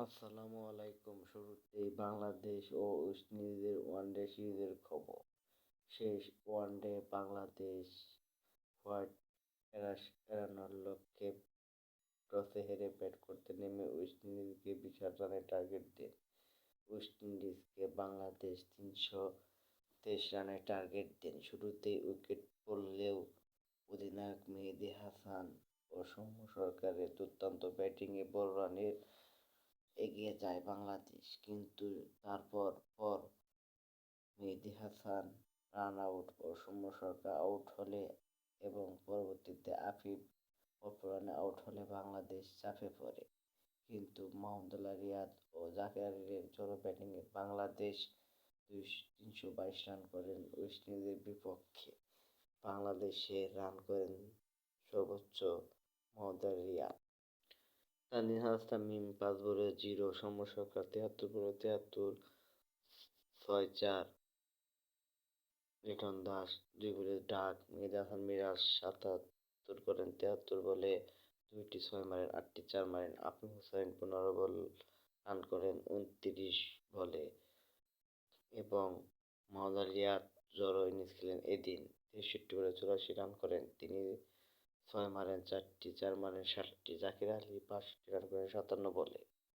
আসসালামু আলাইকুম। শুরুতেই বাংলাদেশ ও ওয়েস্ট ইন্ডিজের ওয়ানডে সিরিজের খবর। শেষ ওয়ানডে বাংলাদেশ হোয়াইট এড়ানোর লক্ষ্যে টসে হেরে ব্যাট করতে নেমে ওয়েস্ট ইন্ডিজকে ২০ রানের টার্গেট দেন। ওয়েস্ট ইন্ডিজকে বাংলাদেশ ৩২৩ রানের টার্গেট দেন। শুরুতেই উইকেট পড়লেও অধিনায়ক মেহেদী হাসান ও সৌম্য সরকারের দুর্দান্ত ব্যাটিংয়ে বড় রানের এগিয়ে যায় বাংলাদেশ। কিন্তু তারপর মেহেদী হাসান রান আউট ও সৌম্য সরকার আউট হলে এবং পরবর্তীতে আফিফ অল্প রানে আউট হলে বাংলাদেশ চাপে পড়ে। কিন্তু মাহমুদুল্লাহ রিয়াদ ও জাকের আলীর জোড়া ব্যাটিংয়ে বাংলাদেশ ৩২২ রান করেন ওয়েস্ট ইন্ডিজের বিপক্ষে। বাংলাদেশের রান করেন সর্বোচ্চ মাহমুদুল্লাহ রিয়াদ। তানজিদ তামিম ৫ বলে 0, সৌম্য সরকার ৭৩ বলে ৭৩, ৬-৪, লিটন দাস ২ বলে ডাক, মেহেদী হাসান মিরাজ ৭৭ করেন ৭৩ বলে ২টি ৬ মারেন, ৮টি ৪ মারেন। আফিফ হুসাইন ১৫ রান করেন ২৯ বলে এবং মাহমুদুল্লাহ রিয়াদ জোড়া ইনিংস খেলেন এদিন। ৬৩ বলে ৮৪ রান করেন তিনি, ৬ মারেন ৪টি ৪ মারেন ৬০টি। জাকের আলী ৬২ রান করেন ৫৭ বলে।